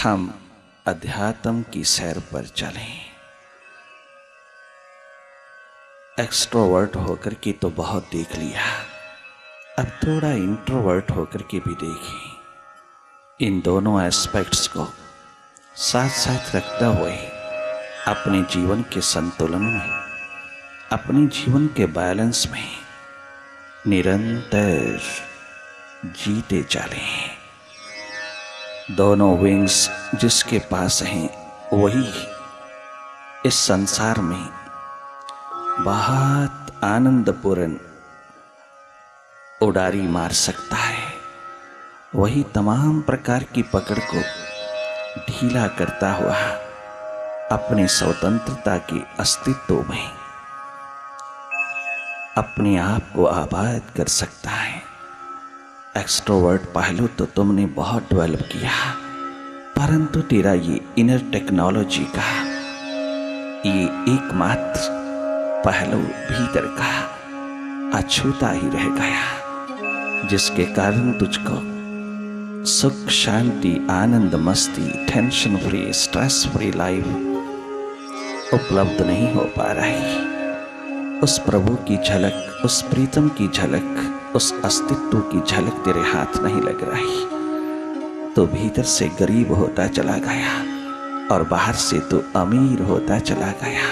हम अध्यात्म की सैर पर चलें। एक्सट्रोवर्ट होकर के तो बहुत देख लिया, अब थोड़ा इंट्रोवर्ट होकर के भी देखें। इन दोनों एस्पेक्ट्स को साथ साथ रखते हुए अपने जीवन के संतुलन में, अपने जीवन के बैलेंस में निरंतर जीते चलें। दोनों विंग्स जिसके पास हैं वही इस संसार में बहुत आनंदपूर्ण उड़ारी मार सकता है, वही तमाम प्रकार की पकड़ को ढीला करता हुआ अपनी स्वतंत्रता के अस्तित्व में अपने आप को आबाद कर सकता है। एक्सट्रोवर्ट पहलू तो तुमने बहुत डेवलप किया, परंतु तेरा ये इनर टेक्नोलॉजी का ये एकमात्र पहलू भीतर का अछूता ही रह गया, जिसके कारण तुझको सुख, शांति, आनंद, मस्ती, tension free, stress free life उपलब्ध नहीं हो पा रही। उस प्रभु की झलक, उस प्रीतम की झलक, उस अस्तित्व की झलक तेरे हाथ नहीं लग रही, तो भीतर से गरीब होता चला गया और बाहर से तो अमीर होता चला गया।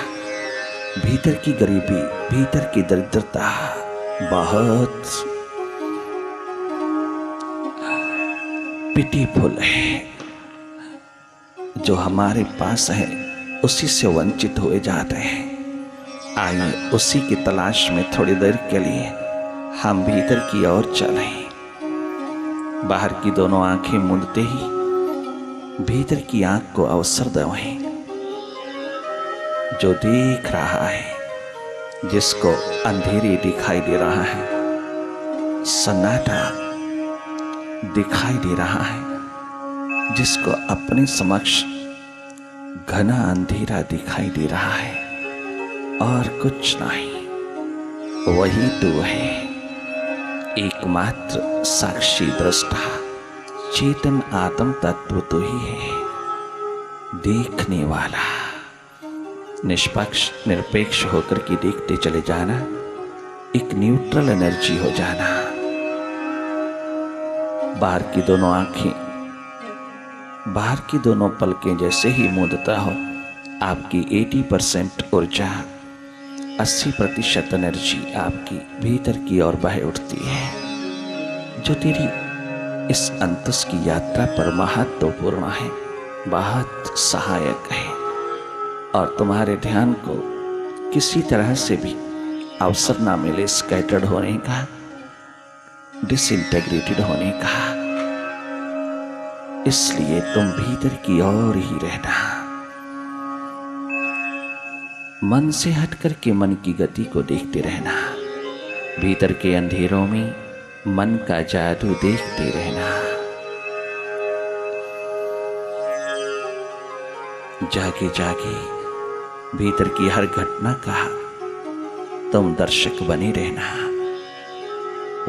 भीतर की गरीबी, भीतर की दरिद्रता बहुत पिटीफुल है। जो हमारे पास है उसी से वंचित हुए जाते हैं। आइए उसी की तलाश में थोड़ी देर के लिए हम भीतर की ओर चलें। बाहर की दोनों आंखें मूंदते ही भीतर की आंख को अवसर दें। जो देख रहा है, जिसको अंधेरे दिखाई दे रहा है, सन्नाटा दिखाई दे रहा है, जिसको अपने समक्ष घना अंधेरा दिखाई दे रहा है और कुछ नहीं, वही तो है एकमात्र साक्षी दृष्टा चेतन आत्म तत्व तो ही है। देखने वाला निष्पक्ष निरपेक्ष होकर के देखते चले जाना, एक न्यूट्रल एनर्जी हो जाना। बाहर की दोनों आंखें, बाहर की दोनों पलकें जैसे ही मूंदता हो, आपकी 80% ऊर्जा, 80% एनर्जी आपकी भीतर की ओर बह उठती है, जो तेरी इस अंतस की यात्रा पर महत्वपूर्ण है, बहुत सहायक है। और तुम्हारे ध्यान को किसी तरह से भी अवसर ना मिले स्कैटर्ड होने का, डिसइंटेग्रेटेड होने का, इसलिए तुम भीतर की ओर ही रहना। मन से हट करके मन की गति को देखते रहना, भीतर के अंधेरों में मन का जादू देखते रहना। जागे जागे भीतर की हर घटना का तुम दर्शक बने रहना।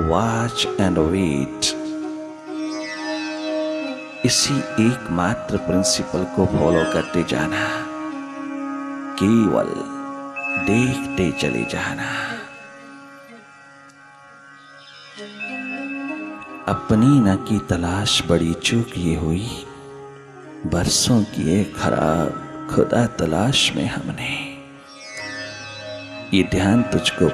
वॉच एंड वेट, इसी एकमात्र प्रिंसिपल को फॉलो करते जाना, केवल देखते चले जाना। अपनी न की तलाश बड़ी चूक ये हुई, बरसों की एक खराब खुदा तलाश में हमने। ये ध्यान तुझको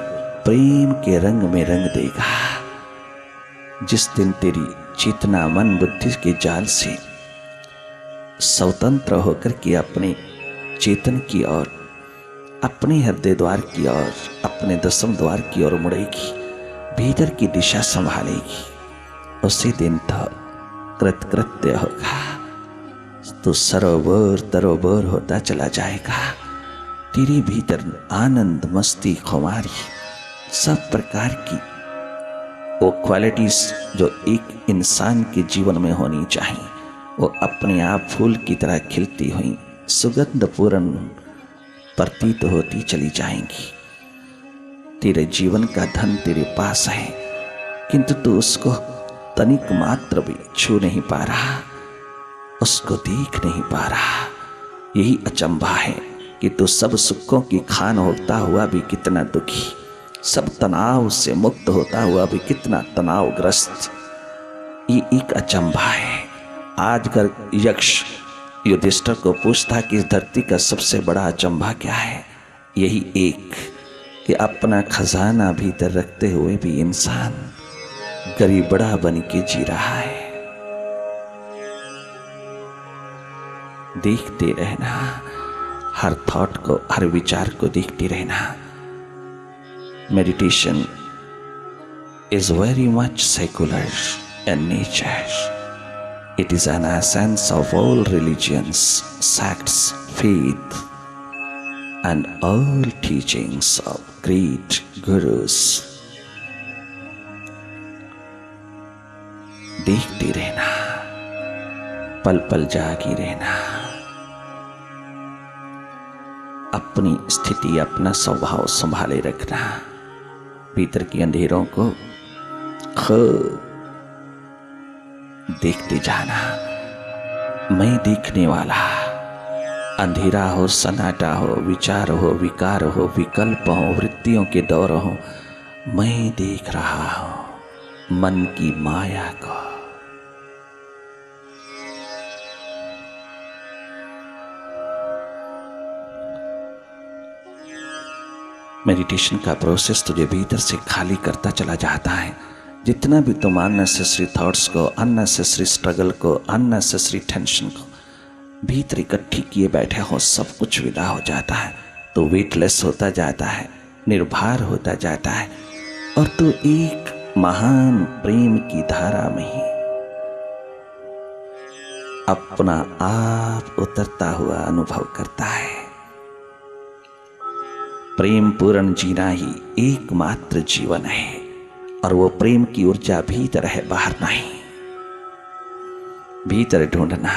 प्रेम के रंग में रंग देगा। जिस दिन तेरी चेतना मन बुद्धि के जाल से स्वतंत्र होकर के अपने चेतन की ओर, अपने हृदय द्वार की ओर, अपने दसम द्वार की ओर मुड़ेगी, भीतर की दिशा संभालेगी, उसी दिन तो कृतकृत्य होगा। तो सरोवर तरोवर होता चला जाएगा। तेरे भीतर आनंद, मस्ती, खुमारी, सब प्रकार की वो क्वालिटीज जो एक इंसान के जीवन में होनी चाहिए, वो अपने आप फूल की तरह खिलती हुई सुगंधपूर्ण प्रतीत होती चली जाएंगी। तेरे जीवन का धन तेरे पास है, किंतु तू उसको तनिक मात्र भी छू नहीं पा रहा। उसको देख नहीं पा रहा। यही अचंभा है कि तू सब सुखों की खान होता हुआ भी कितना दुखी, सब तनाव से मुक्त होता हुआ भी कितना तनावग्रस्त। ये एक अचंभा है। आज अगर यक्ष युधिष्ठिर को पूछता कि इस धरती का सबसे बड़ा अचंभा क्या है, यही एक कि अपना खजाना भीतर रखते हुए भी इंसान गरीबड़ा बन के जी रहा है। देखते रहना, हर थॉट को, हर विचार को देखते रहना। Meditation is very much secular in nature. It is an essence of all religions, sects, faith, and all teachings of great gurus. देखते रहना, पल पल जागी रहना, अपनी स्थिति, अपना स्वभाव संभाले रखना, भीतर के अंधेरों को खूब देखते जाना। मैं देखने वाला, अंधेरा हो, सन्नाटा हो, विचार हो, विकार हो, विकल्प हो, वृत्तियों के दौर हो, मैं देख रहा हूं मन की माया को। मेडिटेशन का प्रोसेस तुझे भीतर से खाली करता चला जाता है। जितना भी तुम अननेसेसरी थॉट्स को, अननेसेसरी स्ट्रगल को, अननेसेसरी टेंशन को भीतर इकट्ठी किए बैठे हो, सब कुछ विदा हो जाता है। तो वेटलेस होता जाता है, निर्भर होता जाता है, और तू एक महान प्रेम की धारा में ही अपना आप उतरता हुआ अनुभव करता है। प्रेम पूर्ण जीना ही एकमात्र जीवन है, और वो प्रेम की ऊर्जा भीतर है, बाहर नहीं। भीतर ढूंढना,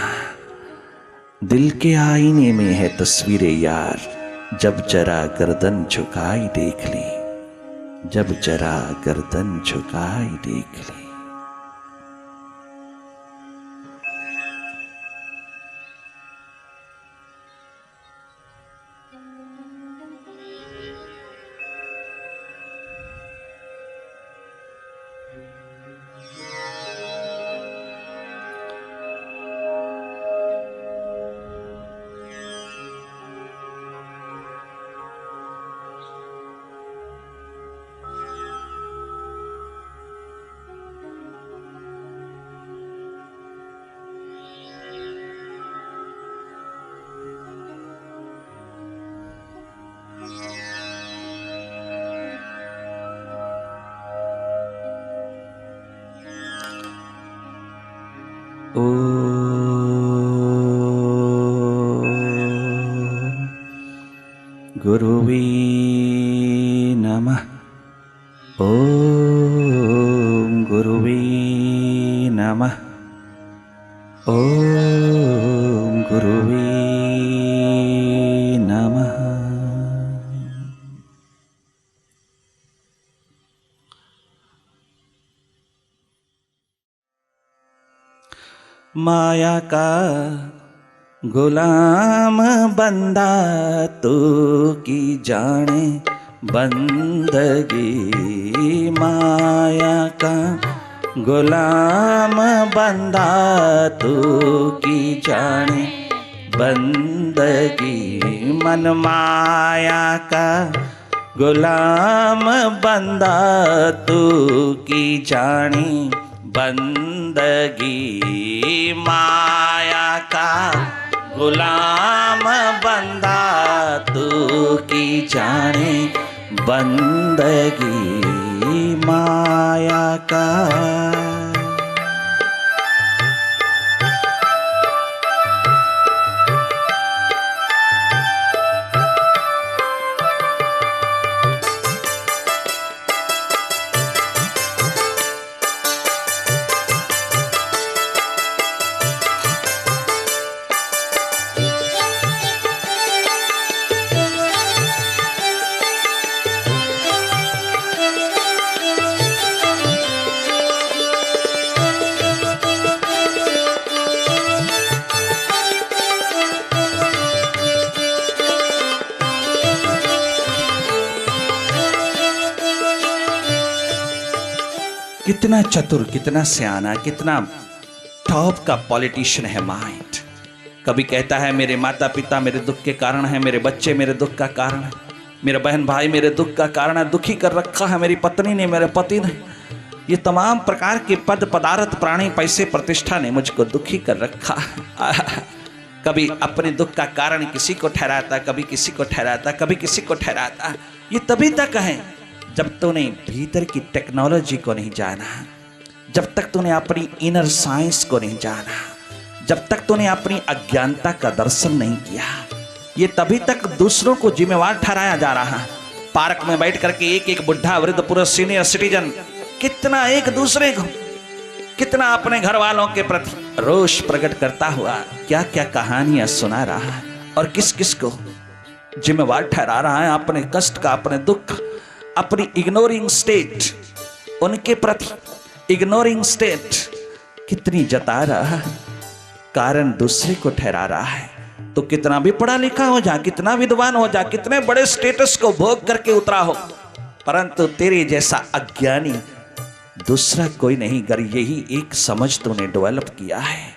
दिल के आईने में है तस्वीरें यार, जब जरा गर्दन झुकाई देख ली, जब जरा गर्दन झुकाई देख ली। गुरुवे नमः। ओम गुरुवे नमः। ओम गुरुवे नमः। माया का गुलाम बंदा तू की जाने बंदगी, माया का गुलाम बंदा तू की जाने बंदगी, मन माया का गुलाम बंदा तू की जाने बंदगी, माया का गुलाम बंदा तू की जाने बंदगी, माया का। कितना चतुर, कितना सियाना, कितना टॉप का पॉलिटिशियन है माइंड। कभी कहता है मेरे माता पिता मेरे दुख के कारण है, मेरे बच्चे मेरे दुख का कारण है, मेरा बहन भाई मेरे दुख का कारण है, दुखी कर रखा है मेरी पत्नी ने, मेरे पति ने, ये तमाम प्रकार के पद पदार्थ प्राणी पैसे प्रतिष्ठा ने मुझको दुखी कर रखा है। कभी अपने दुख का कारण किसी को ठहराता, कभी किसी को ठहराता, कभी किसी को ठहराता। ये तभी तक है जब तूने भीतर की टेक्नोलॉजी को नहीं जाना, जब तक तूने अपनी इनर साइंस को नहीं जाना, जब तक तूने अपनी अज्ञानता का दर्शन नहीं किया। ये तभी तक दूसरों को जिम्मेवार ठहराया जा रहा है। पार्क में बैठ करके एक एक बुढ़ा, वृद्ध, पुरुष, सीनियर सिटीजन कितना एक दूसरे को, कितना अपने घर वालों के प्रति रोष प्रकट करता हुआ क्या क्या कहानियां सुना रहा है और किस किस को जिम्मेवार ठहरा रहा है अपने कष्ट का, अपने दुख, अपनी इग्नोरिंग स्टेट, उनके प्रति इग्नोरिंग स्टेट कितनी जता रहा है, कारण दूसरे को ठहरा रहा है। तो कितना भी पढ़ा लिखा हो जा, कितना विद्वान हो जा, कितने बड़े स्टेटस को भोग करके उतरा हो, परंतु तेरे जैसा अज्ञानी दूसरा कोई नहीं। अगर यही एक समझ तूने डेवलप किया है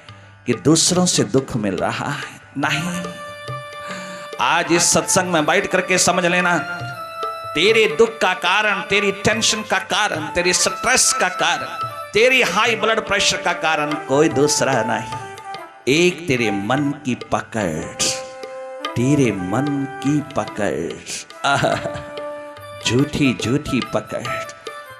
कि दूसरों से दुख मिल रहा है, नहीं, आज इस सत्संग में बैठ करके समझ लेना, तेरे दुख का कारण, तेरी टेंशन का कारण, तेरी स्ट्रेस का कारण, तेरी हाई ब्लड प्रेशर का कारण कोई दूसरा नहीं, एक तेरे मन की पकड़, तेरे मन की पकड़, झूठी झूठी पकड़,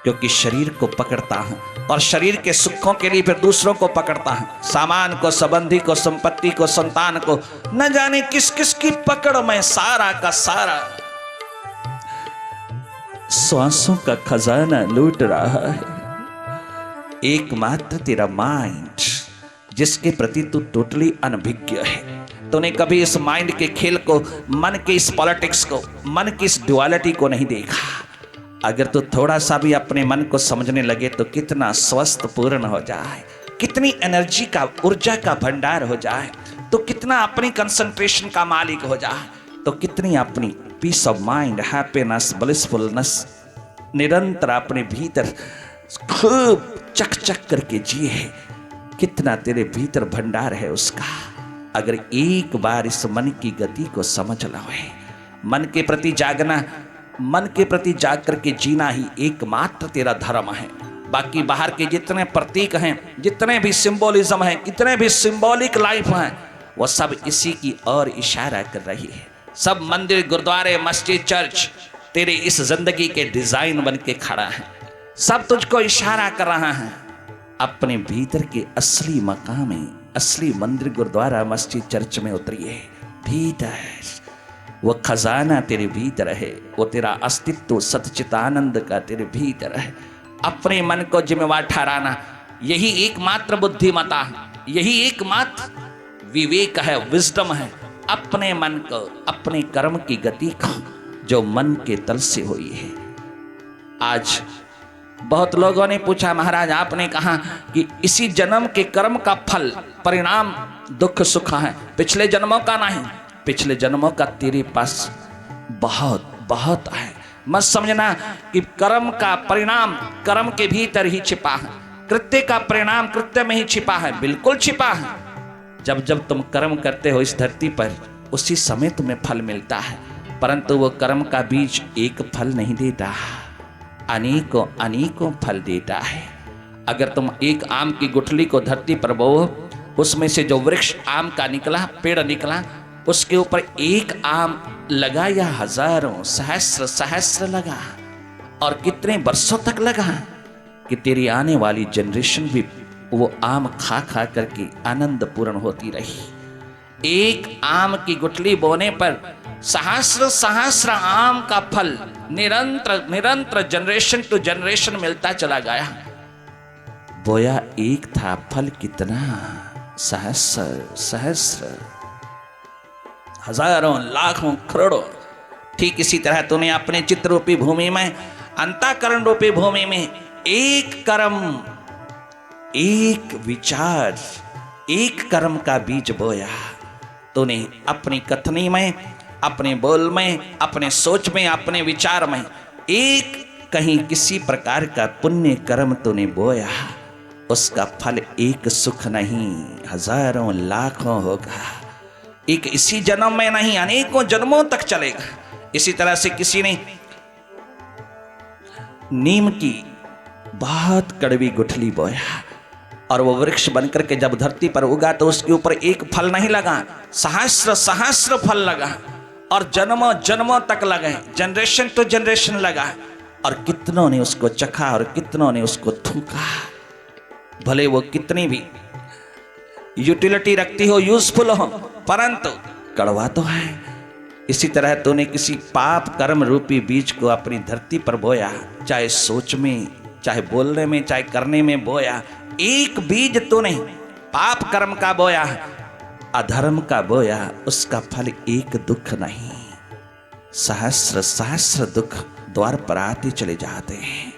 क्योंकि शरीर को पकड़ता हूं और शरीर के सुखों के लिए फिर दूसरों को पकड़ता हूं, सामान को, संबंधी को, संपत्ति को, संतान को, न जाने किस किस की पकड़ में सारा का सारा श्वासों का खजाना लूट रहा है। एकमात्र तेरा माइंड जिसके प्रति तू टोटली अनभिज्ञ है। तूने कभी इस माइंड के खेल को, मन के इस पॉलिटिक्स को, मन की इस ड्युअलिटी को नहीं देखा। अगर तू थोड़ा सा भी अपने मन को समझने लगे तो कितना स्वस्थ पूर्ण हो जाए, कितनी एनर्जी का, ऊर्जा का भंडार हो जाए, तो कितना अपनी कंसंट्रेशन का मालिक हो जाए, तो कितनी अपनी peace of mind, happiness, blissfulness निरंतर अपने भीतर खूब चक चक करके जिए, कितना तेरे भीतर भंडार है उसका। अगर एक बार इस मन की गति को समझ लो, मन के प्रति जागना, मन के प्रति जाग करके जीना ही एकमात्र तेरा धर्म है। बाकी बाहर के जितने प्रतीक हैं, जितने भी सिंबोलिज्म हैं, कितने भी सिंबॉलिक लाइफ हैं, वो सब इसी की ओर इशारा कर रही है। सब मंदिर, गुरुद्वारे, मस्जिद, चर्च तेरे इस जिंदगी के डिजाइन बन के खड़ा है। सब तुझको इशारा कर रहा है अपने भीतर के असली मकाम में, असली मंदिर, गुरुद्वारा, मस्जिद, चर्च में उतरिए। भीतर वो खजाना तेरे भीतर है, वो तेरा अस्तित्व सच्चिदानंद का तेरे भीतर है। अपने मन को जिम्मेवार ठहराना यही एकमात्र बुद्धिमता है, यही एकमात्र विवेक है, विजडम है। अपने मन को, अपने कर्म की गति को जो मन के तल से हुई है। आज बहुत लोगों ने पूछा, महाराज आपने कहा कि इसी जन्म के कर्म का फल, परिणाम दुख सुख है, पिछले जन्मों का नहीं। पिछले जन्मों का तेरे पास बहुत बहुत है। मत समझना कि कर्म का परिणाम कर्म के भीतर ही छिपा है, कृत्य का परिणाम कृत्य में ही छिपा है। बिल्कुल छिपा है। जब जब तुम कर्म करते हो इस धरती पर, उसी समय तुम्हें फल मिलता है, परंतु वो कर्म का बीज एक फल नहीं देता, अनेकों अनेकों फल देता है। अगर तुम एक आम की गुठली को धरती पर बोओ, उसमें से जो वृक्ष आम का निकला, पेड़ निकला, उसके ऊपर एक आम लगा या हजारों सहस्र सहस्र लगा, और कितने वर्षों तक लगा कि तेरी आने वाली जनरेशन भी वो आम खा खा करके आनंद पूर्ण होती रही। एक आम की गुठली बोने पर सहस्र सहस्र आम का फल निरंतर निरंतर जनरेशन टू जनरेशन मिलता चला गया। बोया एक था, फल कितना, सहस्र सहस्र, हजारों, लाखों, करोड़ों। ठीक इसी तरह तूने अपने चित्त रूपी भूमि में, अंतःकरण रूपी भूमि में एक कर्म, एक विचार, एक कर्म का बीज बोया। तूने अपनी कथनी में, अपने बोल में, अपने सोच में, अपने विचार में एक कहीं किसी प्रकार का पुण्य कर्म तूने बोया, उसका फल एक सुख नहीं हजारों लाखों होगा। एक इसी जन्म में नहीं अनेकों जन्मों तक चलेगा। इसी तरह से किसी ने नीम की बहुत कड़वी गुठली बोया और वो वृक्ष बनकर के जब धरती पर उगा तो उसके ऊपर एक फल नहीं लगा, सहस्र सहस्र फल लगा और जन्मों जन्मों तक लगे, जनरेशन टू जनरेशन लगा। और कितनों ने उसको चखा और कितनों ने उसको थूका। भले वो कितनी भी यूटिलिटी रखती हो, यूजफुल हो, परंतु कड़वा तो है। इसी तरह तूने किसी पाप कर्म रूपी बीज को अपनी धरती पर बोया, चाहे सोच में, चाहे बोलने में, चाहे करने में बोया। एक बीज तूने पाप कर्म का बोया, अधर्म का बोया, उसका फल एक दुख नहीं, सहस्र सहस्र दुख द्वार पर आते चले जाते हैं।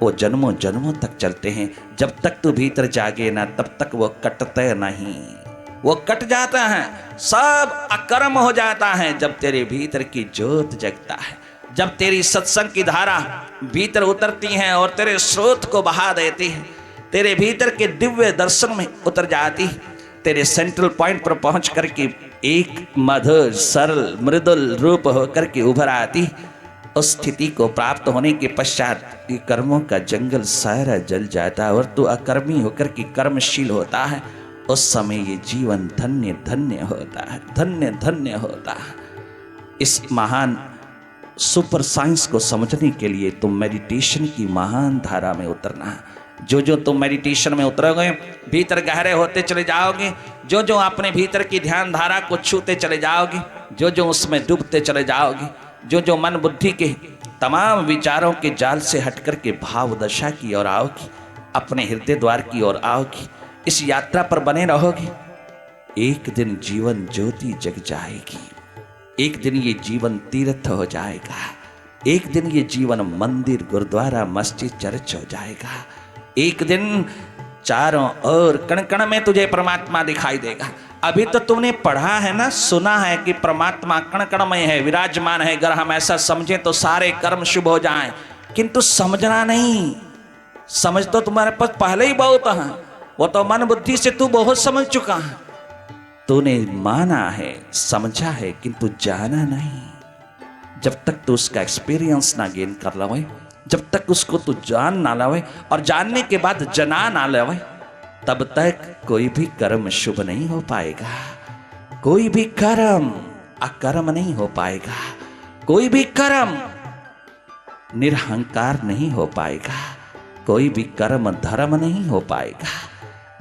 वो जन्मों जन्मों तक चलते हैं। जब तक तू भीतर जागे ना तब तक वो कटते नहीं, वो कट जाता है, सब अकर्म हो जाता है जब तेरे भीतर की ज्योत जगता है, जब तेरी सत्संग की धारा भीतर उतरती है और तेरे स्रोत को बहा देती है, तेरे भीतर के दिव्य दर्शन में उतर जाती, तेरे सेंट्रल पॉइंट पर पहुंच करके एक मधुर सरल मृदुल रूप होकर के उभर आती। उस स्थिति को प्राप्त होने के पश्चात ये कर्मों का जंगल सारा जल जाता है और तू अकर्मी होकर के कर्मशील होता है। उस समय ये जीवन धन्य धन्य होता है, धन्य धन्य होता है। इस महान सुपर साइंस को समझने के लिए तुम मेडिटेशन की महान धारा में उतरना है। जो जो तुम मेडिटेशन में उतरोगे, भीतर गहरे होते चले जाओगे, जो जो अपने भीतर की ध्यान धारा को छूते चले जाओगे, जो जो उसमें डूबते चले जाओगे, जो जो मन बुद्धि के तमाम विचारों के जाल से हटकर के भाव दशा की ओर आओगी, अपने हृदय द्वार की ओर आओगी, इस यात्रा पर बने रहोगे, एक दिन जीवन ज्योति जग जाएगी। एक दिन ये जीवन तीर्थ हो जाएगा। एक दिन ये जीवन मंदिर गुरुद्वारा मस्जिद चर्च हो जाएगा। एक दिन चारों ओर कण कण में तुझे परमात्मा दिखाई देगा। अभी तो तुमने पढ़ा है ना, सुना है कि परमात्मा कण कण में है, विराजमान है। अगर हम ऐसा समझें तो सारे कर्म शुभ हो जाएं, किंतु समझना नहीं। समझ तो तुम्हारे पास पहले ही बहुत है, वो तो मन बुद्धि से तू बहुत समझ चुका है। तूने माना है, समझा है, किंतु जाना नहीं। जब तक तू उसका एक्सपीरियंस ना गेन कर लवे, जब तक उसको तू जान ना लवे और जानने के बाद जना ना लवे, तब तक कोई भी कर्म शुभ नहीं हो पाएगा। कोई भी कर्म अकर्म नहीं हो पाएगा। कोई भी कर्म निरहंकार नहीं हो पाएगा। कोई भी कर्म धर्म नहीं हो पाएगा।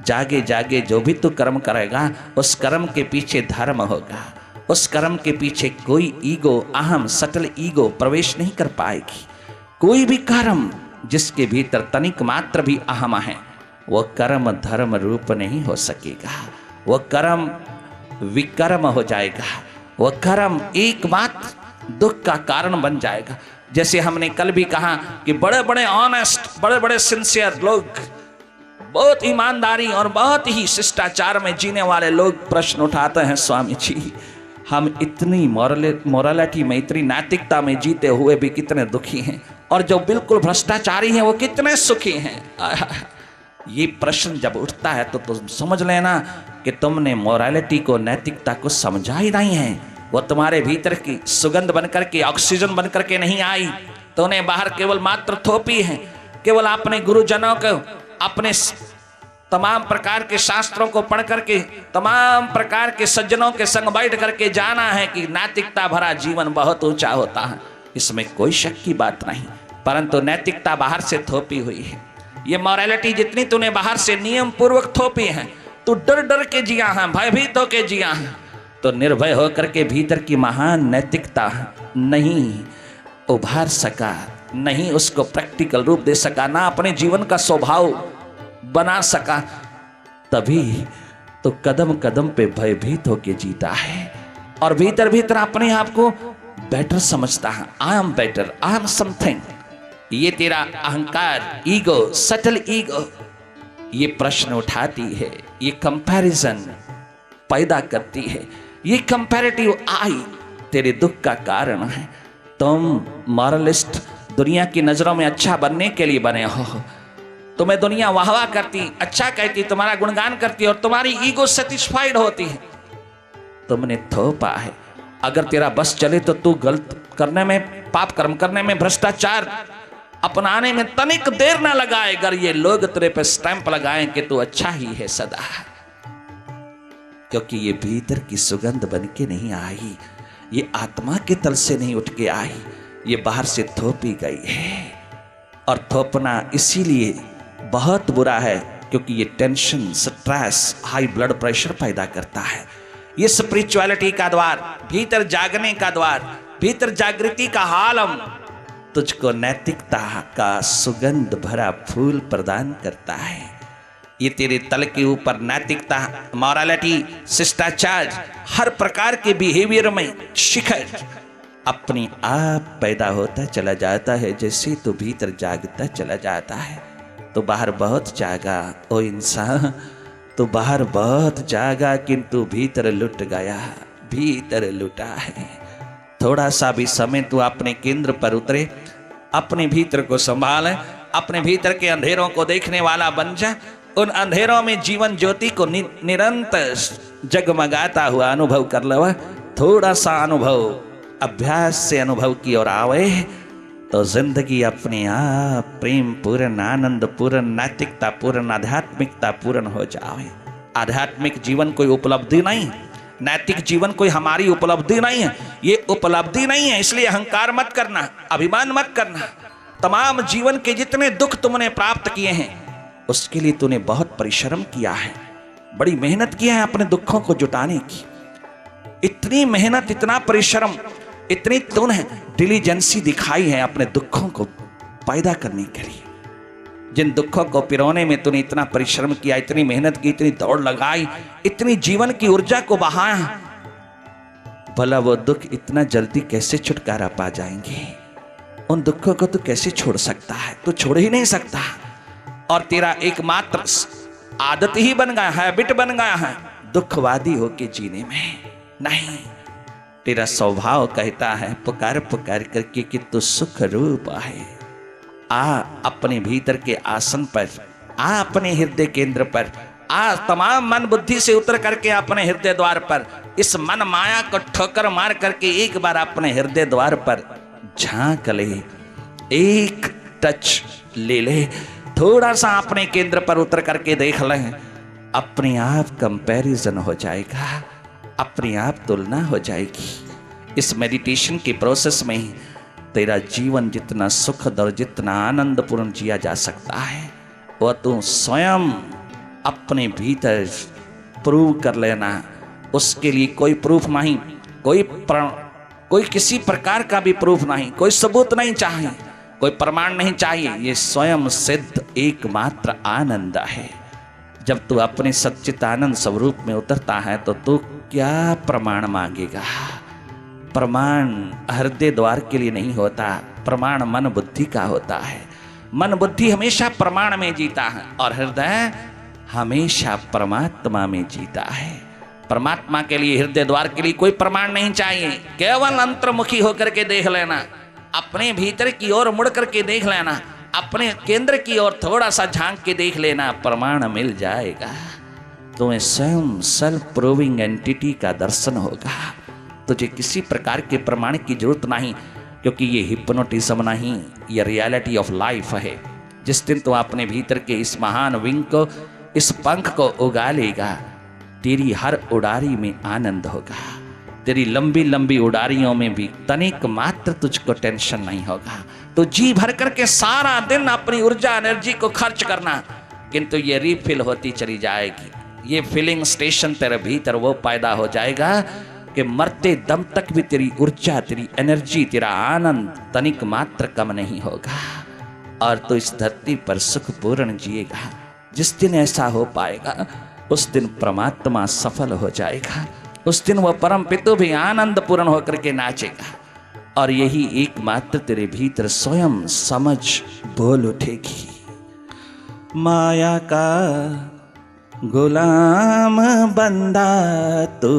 जागे जागे जो भी तू कर्म करेगा, उस कर्म के पीछे धर्म होगा। उस कर्म के पीछे कोई ईगो, अहम, सटल ईगो प्रवेश नहीं कर पाएगी। कोई भी कर्म जिसके भीतर तनिक मात्र भी अहम है, वो कर्म धर्म रूप नहीं हो सकेगा। वो कर्म विकर्म हो जाएगा। वो कर्म एकमात्र दुख का कारण बन जाएगा। जैसे हमने कल भी कहा कि बड़े बड़े ऑनेस्ट, बड़े बड़े सिंसियर लोग, बहुत ईमानदारी और बहुत ही शिष्टाचार में जीने वाले लोग प्रश्न उठाते हैं, स्वामी जी हम इतनी मोरालिटी में, इतनी नैतिकता में जीते हुए भी कितने दुखी हैं, और जो बिल्कुल भ्रष्टाचारी हैं वो कितने सुखी हैं। ये प्रश्न जब उठता है तो तुम समझ लेना कि तुमने मोरालिटी को, नैतिकता को समझा ही नहीं है। वो तुम्हारे भीतर की सुगंध बनकर के, ऑक्सीजन बनकर के नहीं आई, तो उन्हें बाहर केवल मात्र थोपी है। केवल अपने गुरुजनों को, अपने तमाम प्रकार के शास्त्रों को पढ़ करके, तमाम प्रकार के सज्जनों के संग बैठ करके जाना है कि नैतिकता भरा जीवन बहुत ऊंचा होता है। इसमें कोई शक की बात नहीं, परंतु नैतिकता बाहर से थोपी हुई है। ये मॉरलिटी जितनी तूने बाहर से नियम पूर्वक थोपी है, तू डर डर के जिया है, भयभीत होके जिया है, तो निर्भय होकर के भीतर की महान नैतिकता नहीं उभार सका, नहीं उसको प्रैक्टिकल रूप दे सका, ना अपने जीवन का स्वभाव बना सका, तभी तो कदम कदम पे भयभीत होके जीता है और भीतर भीतर अपने आप को बेटर समझता है। I am better, I am something. ये तेरा अहंकार, ईगो, सटल ईगो, ये प्रश्न उठाती है, ये कंपैरिजन पैदा करती है। ये कंपैरेटिव आई तेरे दुख का कारण है। तुम मॉरलिस्ट दुनिया की नजरों में अच्छा बनने के लिए बने हो। तुम्हें दुनिया वाह वाह करती, अच्छा कहती, तुम्हारा गुणगान करती और तुम्हारी ईगो सेटिस्फाइड होती है। तुमने थोपा है। अगर तेरा बस चले तो तू गलत करने में, पाप कर्म करने में, भ्रष्टाचार अपनाने में तनिक देर ना लगाए, अगर ये लोग तेरे पे स्टैंप लगाएं कि तू अच्छा ही है सदा। क्योंकि ये भीतर की सुगंध बन के नहीं आई, ये आत्मा के तल से नहीं उठ के आई, ये बाहर से थोपी गई है। और थोपना इसीलिए बहुत बुरा है क्योंकि ये tension, stress, high blood pressure पैदा करता है। ये स्पिरिचुअलिटी का द्वार, भीतर जागने का द्वार, भीतर जागृति का आलम तुझको नैतिकता का सुगंध भरा फूल प्रदान करता है। ये तेरे तल के ऊपर नैतिकता, मॉरलिटी, शिष्टाचार, हर प्रकार के बिहेवियर में शिखर अपने आप पैदा होता चला जाता है। जैसे तो भीतर जागता चला जाता है। तो बाहर बहुत जागा ओ इंसान, तो बाहर बहुत जागा किंतु भीतर लुट गया, भीतर लुटा है। थोड़ा सा भी समय तू अपने केंद्र पर उतरे, अपने भीतर को संभाल, अपने भीतर के अंधेरों को देखने वाला बन जा। उन अंधेरों में जीवन ज्योति को निरंतर जगमगाता हुआ अनुभव कर लो। थोड़ा सा अनुभव अभ्यास से अनुभव की ओर आवे तो जिंदगी अपने आप प्रेम पूर्ण, आनंद पूर्ण, नैतिकता पूर्ण, आध्यात्मिकता पूर्ण हो जाए। आध्यात्मिक जीवन कोई उपलब्धि नहीं, नैतिक जीवन कोई हमारी उपलब्धि नहीं है। ये उपलब्धि नहीं है, इसलिए अहंकार मत करना, अभिमान मत करना। तमाम जीवन के जितने दुख तुमने प्राप्त किए हैं उसके लिए तूने बहुत परिश्रम किया है, बड़ी मेहनत की है अपने दुखों को जुटाने की। इतनी मेहनत, इतना परिश्रम, इतनी तूने डिलीजेंसी दिखाई है अपने दुखों को पैदा करने के लिए। जिन दुखों को पिरोने में तूने इतना परिश्रम किया, इतनी मेहनत की, इतनी दौड़ लगाई, इतनी जीवन की ऊर्जा को बहाया, भला वो दुख इतना जल्दी कैसे छुटकारा पा जाएंगे? उन दुखों को तू कैसे छोड़ सकता है? तू छोड़ ही नहीं सकता। और तेरा एकमात्र आदत ही बन गया, हैबिट बन गया है दुखवादी होके जीने में। नहीं, तेरा स्वभाव कहता है पुकार पुकार करके कि तू सुख रूप है। आ अपने भीतर के आसन पर, आ अपने हृदय केंद्र पर, आ तमाम मन बुद्धि से उतर करके अपने हृदय द्वार पर, इस मन माया को ठोकर मार करके एक बार अपने हृदय द्वार पर झांक ले, एक टच ले ले, थोड़ा सा अपने केंद्र पर उतर करके देख ले। अपने आप कंपैरिजन हो जाएगा, अपने आप तुलना हो जाएगी। इस मेडिटेशन के प्रोसेस में ही तेरा जीवन जितना सुखद और जितना आनंदपूर्ण जिया जा सकता है वह तू स्वयं अपने भीतर प्रूव कर लेना। उसके लिए कोई प्रूफ नहीं, कोई किसी प्रकार का भी प्रूफ नहीं, कोई सबूत नहीं चाहिए, कोई प्रमाण नहीं चाहिए। ये स्वयं सिद्ध एकमात्र आनंद है। जब तू अपने सच्चित आनंद स्वरूप में उतरता है तो तू क्या प्रमाण मांगेगा? प्रमाण हृदय द्वार के लिए नहीं होता, प्रमाण मन बुद्धि का होता है। मन बुद्धि हमेशा प्रमाण में जीता है और हृदय हमेशा परमात्मा में जीता है। परमात्मा के लिए, हृदय द्वार के लिए कोई प्रमाण नहीं चाहिए। केवल अंतर्मुखी होकर के देख लेना, अपने भीतर की ओर मुड़ करके देख लेना, अपने केंद्र की ओर थोड़ा सा झांक के देख लेना, प्रमाण मिल जाएगा। तुम्हें स्वयं सेल्फ प्रूविंग एंटिटी का दर्शन होगा। तुझे किसी प्रकार के प्रमाण की जरूरत नहीं, क्योंकि ये हिप्नोटिज्म नहीं, ये रियलिटी ऑफ लाइफ है। जिस दिन तू अपने भीतर के इस महान विंग को, इस पंख को उगा लेगा, तेरी हर उड़ारी में आनंद होगा। तेरी लंबी लंबी उड़ारियों में भी तनिक मात्र तुझको टेंशन नहीं होगा। तो जी भर करके सारा दिन अपनी ऊर्जा एनर्जी को खर्च करना, किंतु ये रिफिल होती चली जाएगी। ये फिलिंग स्टेशन तेरे भीतर वो पैदा हो जाएगा कि मरते दम तक भी तेरी ऊर्जा, तेरी एनर्जी, तेरा आनंद तनिक मात्र कम नहीं होगा और तो इस धरती पर सुखपूर्ण जिएगा। जिस दिन ऐसा हो पाएगा उस दिन परमात्मा सफल हो जाएगा। उस दिन वह परम पितु भी आनंद पूर्ण होकर के नाचेगा और यही एकमात्र तेरे भीतर स्वयं समझ बोल उठेगी। माया का गुलाम बंदा तू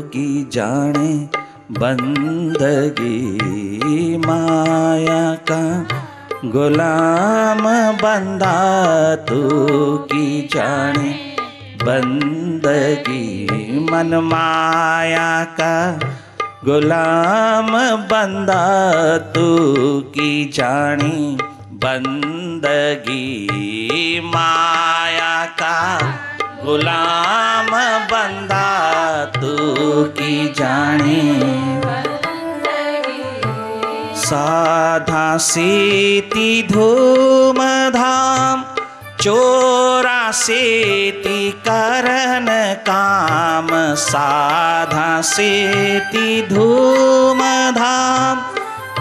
की जाने बंदगी माया का गुलाम बंदा तू की जाने, बंदगी मन माया का गुलाम बंदा तू की जानी, बंदगी माया का गुलाम बंदा तू की जानी। साधा सीती धूम धाम, चोरा सेती करन काम, साधा सेती धूम धाम,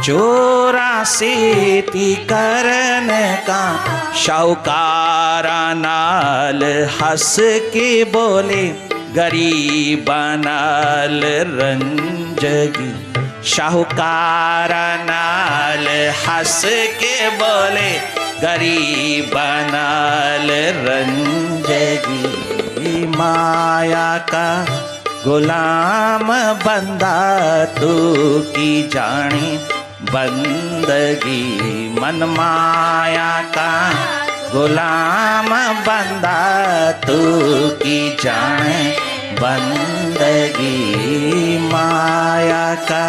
चोरा सेती करन काम। शाहूकारा नाल हंस के बोले, गरीबा नाल रंजगी। शाहूकारा नाल हंस के बोले, गरीबा नाल रंजगी। माया का गुलाम बंदा तू की जानी, बंदगी मन माया का गुलाम बंदा तू की जाने, बंदगी माया का।